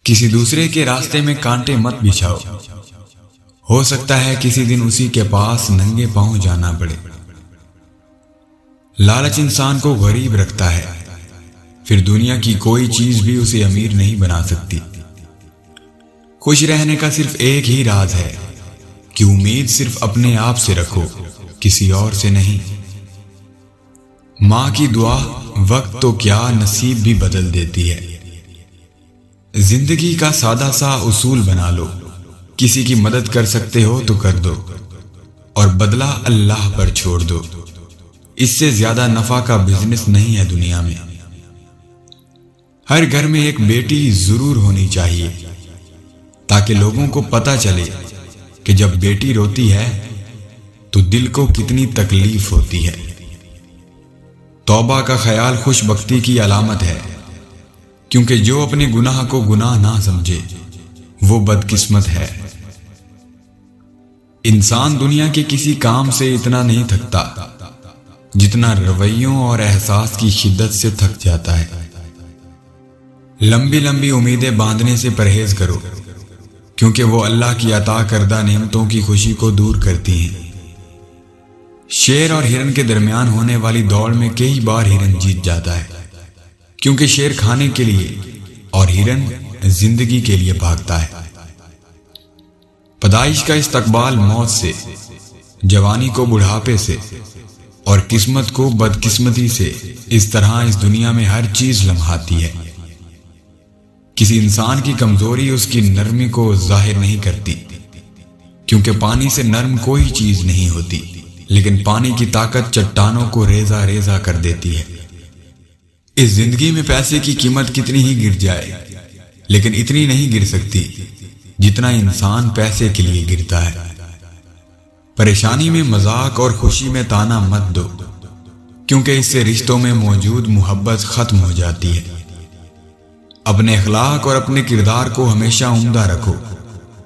کسی دوسرے کے راستے میں کانٹے مت بچھاؤ، ہو سکتا ہے کسی دن اسی کے پاس ننگے پاؤں جانا پڑے۔ لالچ انسان کو غریب رکھتا ہے، پھر دنیا کی کوئی چیز بھی اسے امیر نہیں بنا سکتی۔ خوش رہنے کا صرف ایک ہی راز ہے کہ امید صرف اپنے آپ سے رکھو، کسی اور سے نہیں۔ ماں کی دعا وقت تو کیا نصیب بھی بدل دیتی ہے۔ زندگی کا سادہ سا اصول بنا لو، کسی کی مدد کر سکتے ہو تو کر دو، اور بدلہ اللہ پر چھوڑ دو۔ اس سے زیادہ نفع کا بزنس نہیں ہے دنیا میں۔ ہر گھر میں ایک بیٹی ضرور ہونی چاہیے، تاکہ لوگوں کو پتہ چلے کہ جب بیٹی روتی ہے تو دل کو کتنی تکلیف ہوتی ہے۔ توبہ کا خیال خوش بختی کی علامت ہے، کیونکہ جو اپنے گناہ کو گناہ نہ سمجھے وہ بدقسمت ہے۔ انسان دنیا کے کسی کام سے اتنا نہیں تھکتا جتنا رویوں اور احساس کی شدت سے تھک جاتا ہے۔ لمبی لمبی امیدیں باندھنے سے پرہیز کرو، کیونکہ وہ اللہ کی عطا کردہ نعمتوں کی خوشی کو دور کرتی ہیں۔ شیر اور ہرن کے درمیان ہونے والی دوڑ میں کئی بار ہرن جیت جاتا ہے، کیونکہ شیر کھانے کے لیے اور ہرن زندگی کے لیے بھاگتا ہے۔ پیدائش کا استقبال موت سے، جوانی کو بڑھاپے سے، اور قسمت کو بدقسمتی سے، اس طرح اس دنیا میں ہر چیز لمحاتی ہے۔ کسی انسان کی کمزوری اس کی نرمی کو ظاہر نہیں کرتی، کیونکہ پانی سے نرم کوئی چیز نہیں ہوتی، لیکن پانی کی طاقت چٹانوں کو ریزہ ریزہ کر دیتی ہے۔ اس زندگی میں پیسے کی قیمت کتنی ہی گر جائے، لیکن اتنی نہیں گر سکتی جتنا انسان پیسے کے لیے گرتا ہے۔ پریشانی میں مذاق اور خوشی میں تانا مت دو، کیونکہ اس سے رشتوں میں موجود محبت ختم ہو جاتی ہے۔ اپنے اخلاق اور اپنے کردار کو ہمیشہ عمدہ رکھو،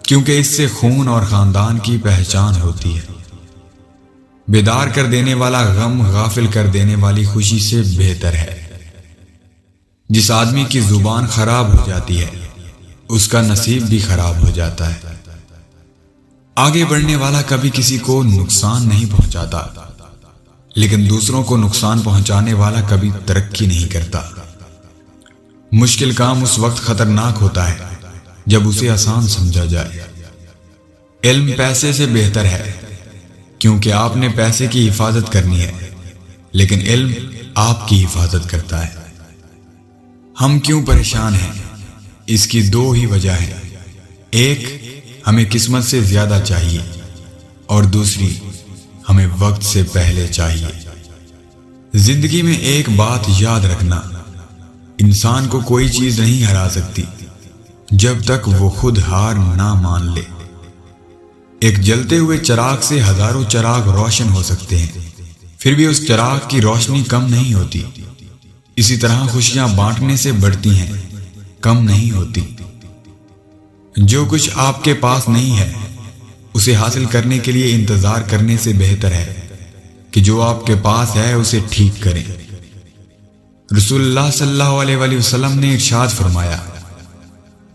کیونکہ اس سے خون اور خاندان کی پہچان ہوتی ہے۔ بیدار کر دینے والا غم غافل کر دینے والی خوشی سے بہتر ہے۔ جس آدمی کی زبان خراب ہو جاتی ہے، اس کا نصیب بھی خراب ہو جاتا ہے۔ آگے بڑھنے والا کبھی کسی کو نقصان نہیں پہنچاتا، لیکن دوسروں کو نقصان پہنچانے والا کبھی ترقی نہیں کرتا۔ مشکل کام اس وقت خطرناک ہوتا ہے جب اسے آسان سمجھا جائے۔ علم پیسے سے بہتر ہے، کیونکہ آپ نے پیسے کی حفاظت کرنی ہے، لیکن علم آپ کی حفاظت کرتا ہے۔ ہم کیوں پریشان ہیں؟ اس کی دو ہی وجہ ہیں۔ ایک، ہمیں قسمت سے زیادہ چاہیے، اور دوسری، ہمیں وقت سے پہلے چاہیے۔ زندگی میں ایک بات یاد رکھنا، انسان کو کوئی چیز نہیں ہرا سکتی جب تک وہ خود ہار نہ مان لے۔ ایک جلتے ہوئے چراغ سے ہزاروں چراغ روشن ہو سکتے ہیں، پھر بھی اس چراغ کی روشنی کم نہیں ہوتی۔ اسی طرح خوشیاں بانٹنے سے بڑھتی ہیں، کم نہیں ہوتی۔ جو کچھ آپ کے پاس نہیں ہے، اسے حاصل کرنے کے لیے انتظار کرنے سے بہتر ہے کہ جو آپ کے پاس ہے اسے ٹھیک کریں۔ رسول اللہ صلی اللہ علیہ وآلہ وسلم نے ارشاد فرمایا،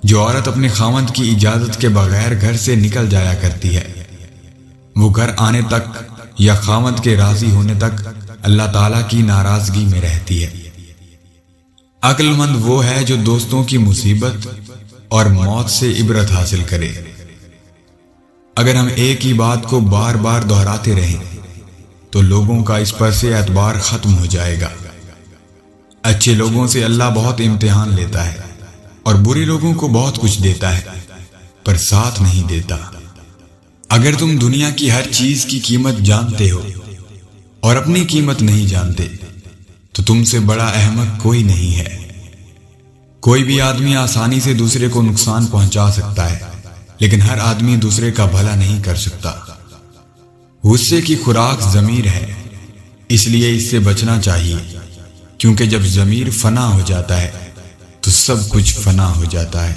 جو عورت اپنے خاوند کی اجازت کے بغیر گھر سے نکل جایا کرتی ہے، وہ گھر آنے تک یا خاوند کے راضی ہونے تک اللہ تعالیٰ کی ناراضگی میں رہتی ہے۔ عقل مند وہ ہے جو دوستوں کی مصیبت اور موت سے عبرت حاصل کرے۔ اگر ہم ایک ہی بات کو بار بار دہراتے رہیں تو لوگوں کا اس پر سے اعتبار ختم ہو جائے گا۔ اچھے لوگوں سے اللہ بہت امتحان لیتا ہے، اور برے لوگوں کو بہت کچھ دیتا ہے، پر ساتھ نہیں دیتا۔ اگر تم دنیا کی ہر چیز کی قیمت جانتے ہو اور اپنی قیمت نہیں جانتے تو تم سے بڑا احمق کوئی نہیں ہے۔ کوئی بھی آدمی آسانی سے دوسرے کو نقصان پہنچا سکتا ہے، لیکن ہر آدمی دوسرے کا بھلا نہیں کر سکتا۔ غصے کی خوراک ضمیر ہے، اس لیے اس سے بچنا چاہیے، کیونکہ جب ضمیر فنا ہو جاتا ہے تو سب کچھ فنا ہو جاتا ہے۔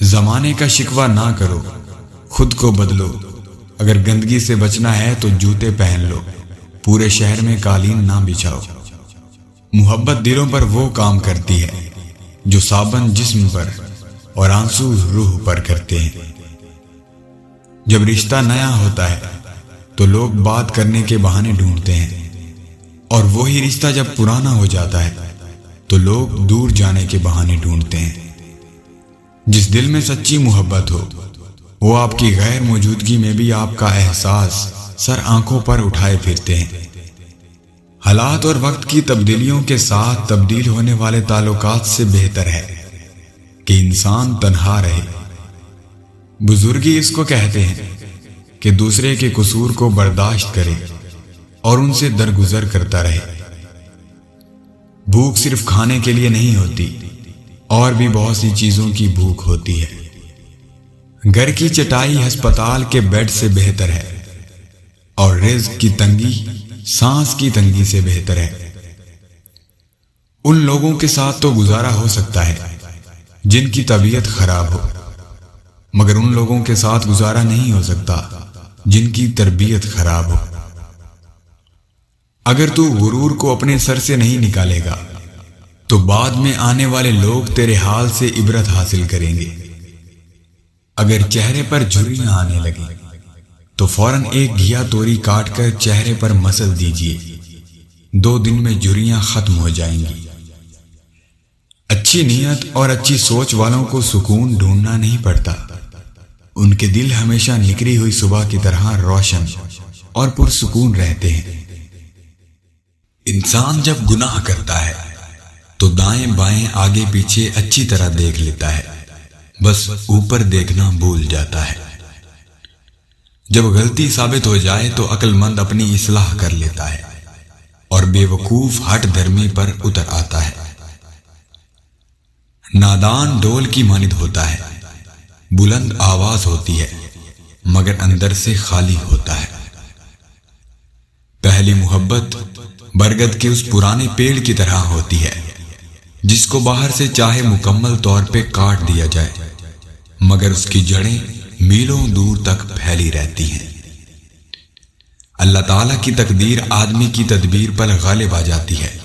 زمانے کا شکوہ نہ کرو، خود کو بدلو۔ اگر گندگی سے بچنا ہے تو جوتے پہن لو، پورے شہر میں قالین نہ بچھاؤ۔ محبت دلوں پر وہ کام کرتی ہے جو صابن جسم پر اور آنسو روح پر کرتے ہیں۔ جب رشتہ نیا ہوتا ہے تو لوگ بات کرنے کے بہانے ڈھونڈتے ہیں، اور وہی رشتہ جب پرانا ہو جاتا ہے تو لوگ دور جانے کے بہانے ڈھونڈتے ہیں۔ جس دل میں سچی محبت ہو وہ آپ کی غیر موجودگی میں بھی آپ کا احساس سر آنکھوں پر اٹھائے پھرتے ہیں۔ حالات اور وقت کی تبدیلیوں کے ساتھ تبدیل ہونے والے تعلقات سے بہتر ہے کہ انسان تنہا رہے۔ بزرگی اس کو کہتے ہیں کہ دوسرے کے قصور کو برداشت کرے اور ان سے درگزر کرتا رہے۔ بھوک صرف کھانے کے لیے نہیں ہوتی، اور بھی بہت سی چیزوں کی بھوک ہوتی ہے۔ گھر کی چٹائی ہسپتال کے بیڈ سے بہتر ہے، اور رزق کی تنگی سانس کی تنگی سے بہتر ہے۔ ان لوگوں کے ساتھ تو گزارا ہو سکتا ہے جن کی طبیعت خراب ہو، مگر ان لوگوں کے ساتھ گزارا نہیں ہو سکتا جن کی تربیت خراب ہو۔ اگر تو غرور کو اپنے سر سے نہیں نکالے گا تو بعد میں آنے والے لوگ تیرے حال سے عبرت حاصل کریں گے۔ اگر چہرے پر جھریاں آنے لگیں تو فوراً ایک گھیا توری کاٹ کر چہرے پر مسل دیجیے، 2 دن میں جھریاں ختم ہو جائیں گی۔ اچھی نیت اور اچھی سوچ والوں کو سکون ڈھونڈنا نہیں پڑتا، ان کے دل ہمیشہ نکلی ہوئی صبح کی طرح روشن اور پرسکون رہتے ہیں۔ انسان جب گناہ کرتا ہے تو دائیں بائیں آگے پیچھے اچھی طرح دیکھ لیتا ہے، بس اوپر دیکھنا بھول جاتا ہے۔ جب غلطی ثابت ہو جائے تو عقل مند اپنی اصلاح کر لیتا ہے، اور بے وقوف ہٹ دھرمی پر اتر آتا ہے۔ نادان ڈول کی مانند ہوتا ہے، بلند آواز ہوتی ہے مگر اندر سے خالی ہوتا ہے۔ پہلی محبت برگد کے اس پرانے پیڑ کی طرح ہوتی ہے جس کو باہر سے چاہے مکمل طور پہ کاٹ دیا جائے، مگر اس کی جڑیں میلوں دور تک پھیلی رہتی ہیں۔ اللہ تعالیٰ کی تقدیر آدمی کی تدبیر پر غالب آ جاتی ہے،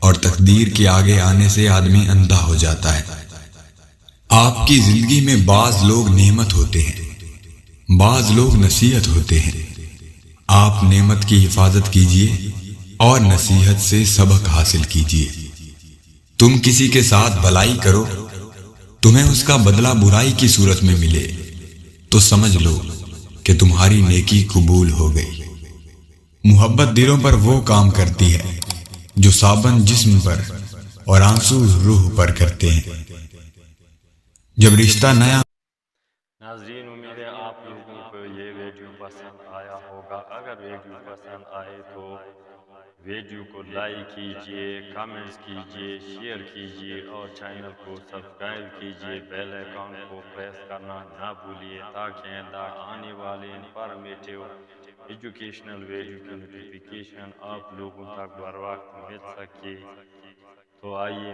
اور تقدیر کے آگے آنے سے آدمی اندھا ہو جاتا ہے۔ آپ کی زندگی میں بعض لوگ نعمت ہوتے ہیں، بعض لوگ نصیحت ہوتے ہیں۔ آپ نعمت کی حفاظت کیجیے اور نصیحت سے سبق حاصل کیجیے۔ تم کسی کے ساتھ بھلائی کرو، تمہیں اس کا بدلہ برائی کی صورت میں ملے تو سمجھ لو کہ تمہاری نیکی قبول ہو گئی۔ محبت دلوں پر وہ کام کرتی ہے جو صابن جسم پر اور آنسو روح پر کرتے ہیں۔ جب رشتہ نیا ناظرین، امید ہے آپ لوگوں کو یہ ویڈیو پسند آیا ہوگا۔ اگر ویڈیو پسند آئے تو ویڈیو کو لائک کیجئے، کامنٹس کیجئے، شیئر کیجئے اور چینل کو سبسکرائب کیجئے۔ بیل آئیکن کو پریس کرنا نہ بھولیے تاکہ آئندہ آنے والے انفارمیٹیو ایجوکیشنل ویڈیو کی نوٹیفیکیشن آپ لوگوں تک بر وقت مل سکے۔ تو آئیے